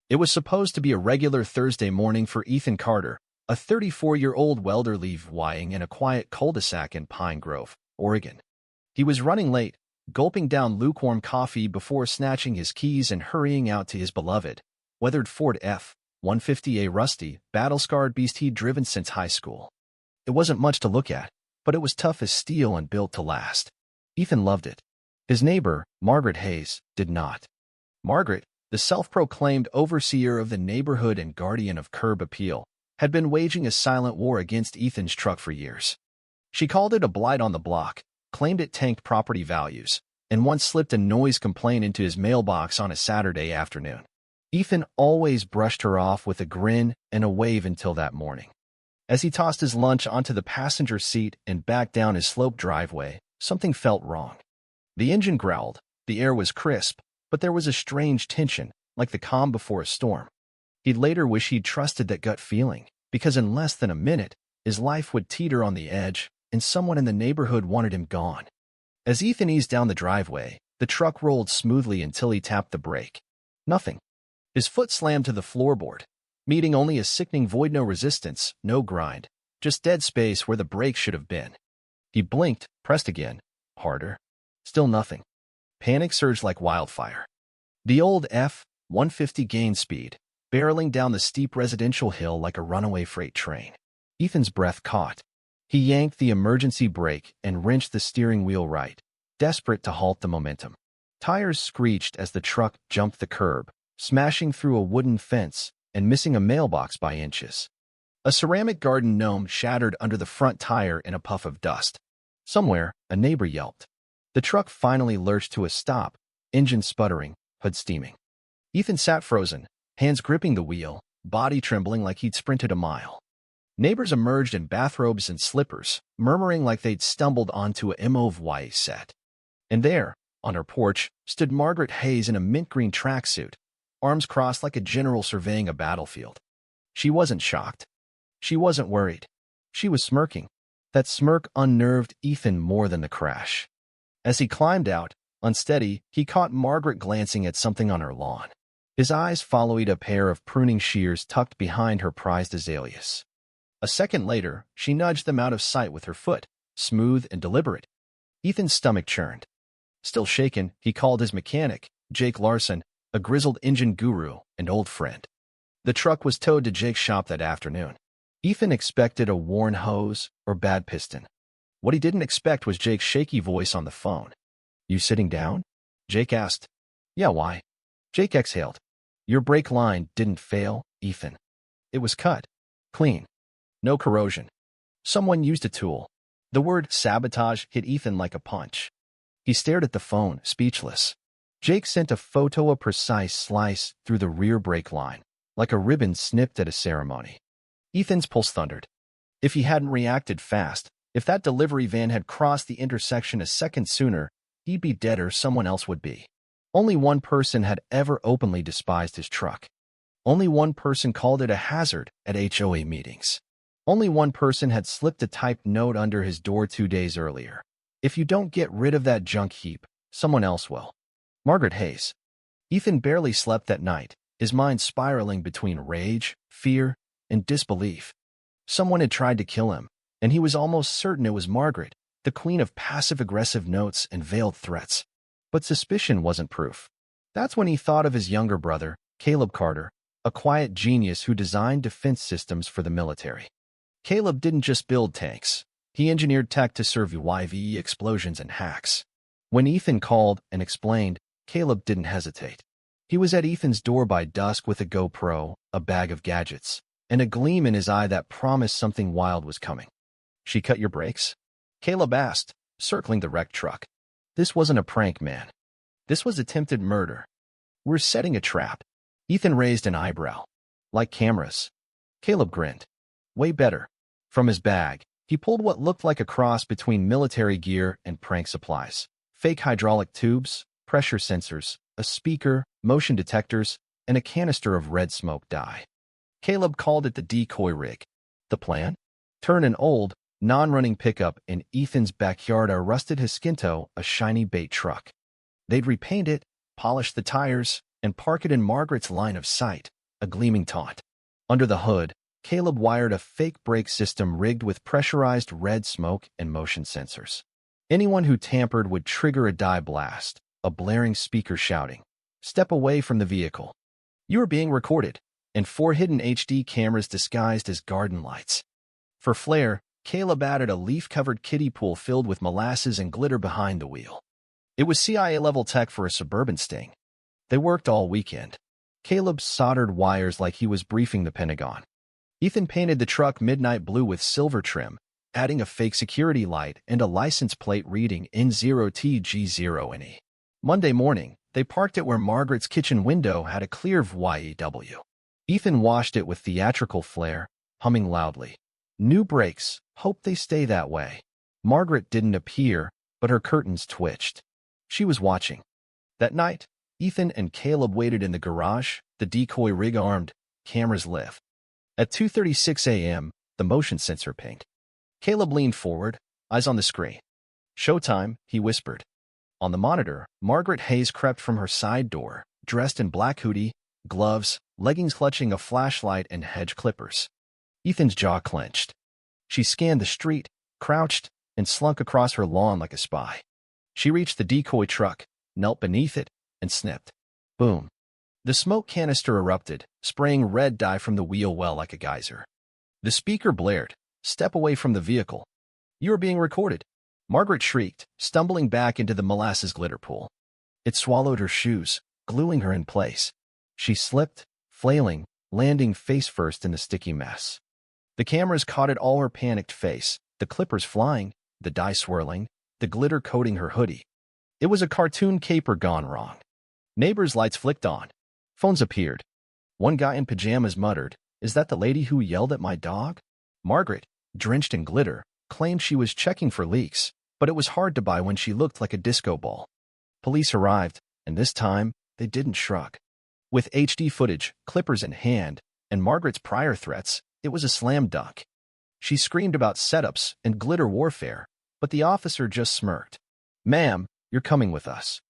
It was supposed to be a regular Thursday morning for Ethan Carter, a 34-year-old welder living in a quiet cul-de-sac in Pine Grove, Oregon. He was running late, gulping down lukewarm coffee before snatching his keys and hurrying out to his beloved, weathered Ford F-150, a rusty, battle-scarred beast he'd driven since high school. It wasn't much to look at, but it was tough as steel and built to last. Ethan loved it. His neighbor, Margaret Hayes, did not. Margaret, the self-proclaimed overseer of the neighborhood and guardian of curb appeal, had been waging a silent war against Ethan's truck for years. She called it a blight on the block, claimed it tanked property values, and once slipped a noise complaint into his mailbox on a Saturday afternoon. Ethan always brushed her off with a grin and a wave until that morning. As he tossed his lunch onto the passenger seat and backed down his sloped driveway, something felt wrong. The engine growled, the air was crisp, but there was a strange tension, like the calm before a storm. He'd later wish he'd trusted that gut feeling, because in less than a minute, his life would teeter on the edge, and someone in the neighborhood wanted him gone. As Ethan eased down the driveway, the truck rolled smoothly until he tapped the brake. Nothing. His foot slammed to the floorboard, meeting only a sickening void, no resistance, no grind, just dead space where the brake should have been. He blinked, pressed again, harder. Still nothing. Panic surged like wildfire. The old F-150 gained speed, barreling down the steep residential hill like a runaway freight train. Ethan's breath caught. He yanked the emergency brake and wrenched the steering wheel right, desperate to halt the momentum. Tires screeched as the truck jumped the curb, smashing through a wooden fence and missing a mailbox by inches. A ceramic garden gnome shattered under the front tire in a puff of dust. Somewhere, a neighbor yelped. The truck finally lurched to a stop, engine sputtering, hood steaming. Ethan sat frozen, hands gripping the wheel, body trembling like he'd sprinted a mile. Neighbors emerged in bathrobes and slippers, murmuring like they'd stumbled onto a MOV set. And there, on her porch, stood Margaret Hayes in a mint green tracksuit, arms crossed like a general surveying a battlefield. She wasn't shocked. She wasn't worried. She was smirking. That smirk unnerved Ethan more than the crash. As he climbed out, unsteady, he caught Margaret glancing at something on her lawn. His eyes followed a pair of pruning shears tucked behind her prized azaleas. A second later, she nudged them out of sight with her foot, smooth and deliberate. Ethan's stomach churned. Still shaken, he called his mechanic, Jake Larson, a grizzled engine guru and old friend. The truck was towed to Jake's shop that afternoon. Ethan expected a worn hose or bad piston. What he didn't expect was Jake's shaky voice on the phone. "You sitting down?" Jake asked. "Yeah, why?" Jake exhaled. "Your brake line didn't fail, Ethan. It was cut. Clean. No corrosion. Someone used a tool." The word sabotage hit Ethan like a punch. He stared at the phone, speechless. Jake sent a photo, a precise slice through the rear brake line, like a ribbon snipped at a ceremony. Ethan's pulse thundered. If he hadn't reacted fast, if that delivery van had crossed the intersection a second sooner, he'd be dead or someone else would be. Only one person had ever openly despised his truck. Only one person called it a hazard at HOA meetings. Only one person had slipped a typed note under his door 2 days earlier. "If you don't get rid of that junk heap, someone else will." Margaret Hayes. Ethan barely slept that night, his mind spiraling between rage, fear, and disbelief. Someone had tried to kill him, and he was almost certain it was Margaret, the queen of passive-aggressive notes and veiled threats. But suspicion wasn't proof. That's when he thought of his younger brother, Caleb Carter, a quiet genius who designed defense systems for the military. Caleb didn't just build tanks. He engineered tech to survive explosions and hacks. When Ethan called and explained, Caleb didn't hesitate. He was at Ethan's door by dusk with a GoPro, a bag of gadgets, and a gleam in his eye that promised something wild was coming. "She cut your brakes?" Caleb asked, circling the wrecked truck. This wasn't a prank, man. This was attempted murder. "We're setting a trap." Ethan raised an eyebrow. "Like cameras?" Caleb grinned. "Way better." From his bag, he pulled what looked like a cross between military gear and prank supplies. Fake hydraulic tubes, pressure sensors, a speaker, motion detectors, and a canister of red smoke dye. Caleb called it the decoy rig. The plan? Turn an old, non-running pickup in Ethan's backyard a rusted Hiskinto, a shiny bait truck. They'd repaint it, polish the tires, and park it in Margaret's line of sight, a gleaming taunt. Under the hood, Caleb wired a fake brake system rigged with pressurized red smoke and motion sensors. Anyone who tampered would trigger a die blast, a blaring speaker shouting, "Step away from the vehicle. You are being recorded," and 4 hidden HD cameras disguised as garden lights. For flair, Caleb added a leaf-covered kiddie pool filled with molasses and glitter behind the wheel. It was CIA-level tech for a suburban sting. They worked all weekend. Caleb soldered wires like he was briefing the Pentagon. Ethan painted the truck midnight blue with silver trim, adding a fake security light and a license plate reading N0TG0NE. Monday morning, they parked it where Margaret's kitchen window had a clear VYEW. Ethan washed it with theatrical flair, humming loudly. "New brakes, hope they stay that way." Margaret didn't appear, but her curtains twitched. She was watching. That night, Ethan and Caleb waited in the garage, the decoy rig armed, cameras lit. At 2:36 a.m., the motion sensor pinged. Caleb leaned forward, eyes on the screen. "Showtime," he whispered. On the monitor, Margaret Hayes crept from her side door, dressed in black hoodie, gloves, leggings clutching a flashlight and hedge clippers. Ethan's jaw clenched. She scanned the street, crouched, and slunk across her lawn like a spy. She reached the decoy truck, knelt beneath it, and snipped. Boom. The smoke canister erupted, spraying red dye from the wheel well like a geyser. The speaker blared, "Step away from the vehicle. You are being recorded." Margaret shrieked, stumbling back into the molasses glitter pool. It swallowed her shoes, gluing her in place. She slipped, flailing, landing face first in the sticky mess. The cameras caught it all, her panicked face, the clippers flying, the dye swirling, the glitter coating her hoodie. It was a cartoon caper gone wrong. Neighbors' lights flicked on. Phones appeared. One guy in pajamas muttered, "Is that the lady who yelled at my dog?" Margaret, drenched in glitter, claimed she was checking for leaks, but it was hard to buy when she looked like a disco ball. Police arrived, and this time, they didn't shrug. With HD footage, clippers in hand, and Margaret's prior threats, it was a slam dunk. She screamed about setups and glitter warfare, but the officer just smirked. "Ma'am, you're coming with us."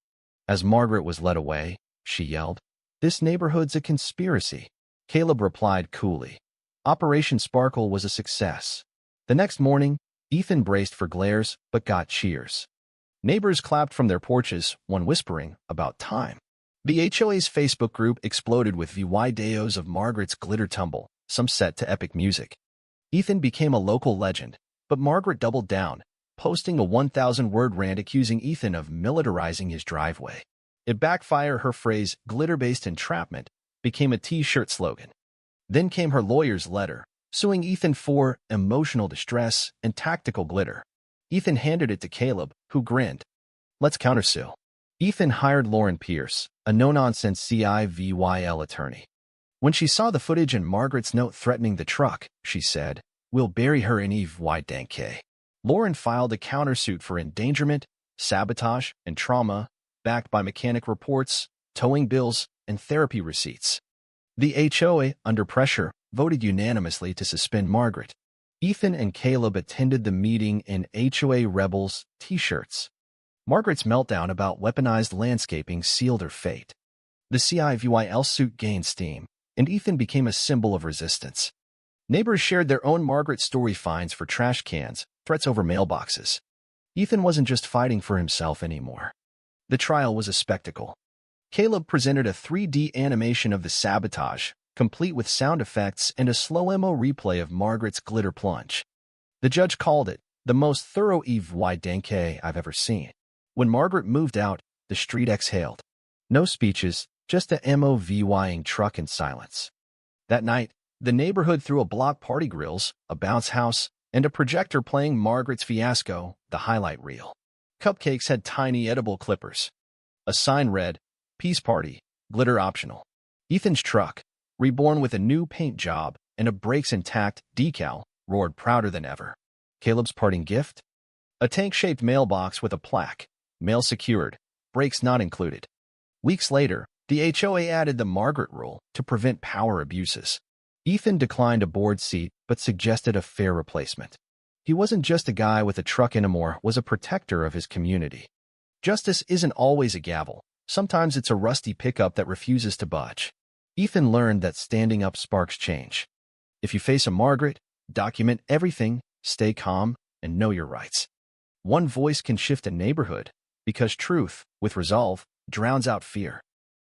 As Margaret was led away, she yelled, "This neighborhood's a conspiracy." Caleb replied coolly. Operation Sparkle was a success. The next morning, Ethan braced for glares but got cheers. Neighbors clapped from their porches, one whispering, "About time." The HOA's Facebook group exploded with videos of Margaret's glitter tumble, some set to epic music. Ethan became a local legend, but Margaret doubled down, posting a 1,000-word rant accusing Ethan of militarizing his driveway. It backfired. Her phrase, "glitter-based entrapment," became a T-shirt slogan. Then came her lawyer's letter, suing Ethan for emotional distress and tactical glitter. Ethan handed it to Caleb, who grinned. "Let's countersue." Ethan hired Lauren Pierce, a no-nonsense CIVYL attorney. When she saw the footage and Margaret's note threatening the truck, she said, "We'll bury her in EVYDANK." Lauren filed a countersuit for endangerment, sabotage, and trauma, backed by mechanic reports, towing bills, and therapy receipts. The HOA, under pressure, voted unanimously to suspend Margaret. Ethan and Caleb attended the meeting in HOA Rebels T-shirts. Margaret's meltdown about weaponized landscaping sealed her fate. The CIVYL suit gained steam, and Ethan became a symbol of resistance. Neighbors shared their own Margaret story, fines for trash cans, threats over mailboxes. Ethan wasn't just fighting for himself anymore. The trial was a spectacle. Caleb presented a 3D animation of the sabotage, complete with sound effects and a slow-mo replay of Margaret's glitter plunge. The judge called it the most thorough EVYDANK I've ever seen. When Margaret moved out, the street exhaled. No speeches, just a MOVYing truck and silence. That night, the neighborhood threw a block party, grills, a bounce house, and a projector playing Margaret's fiasco, the highlight reel. Cupcakes had tiny edible clippers. A sign read, "Peace Party, glitter optional." Ethan's truck, reborn with a new paint job and a brakes intact decal, roared prouder than ever. Caleb's parting gift? A tank-shaped mailbox with a plaque, "Mail secured, brakes not included." Weeks later, the HOA added the Margaret rule to prevent power abuses. Ethan declined a board seat but suggested a fair replacement. He wasn't just a guy with a truck anymore, was a protector of his community. Justice isn't always a gavel. Sometimes it's a rusty pickup that refuses to budge. Ethan learned that standing up sparks change. If you face a Margaret, document everything, stay calm, and know your rights. One voice can shift a neighborhood, because truth, with resolve, drowns out fear.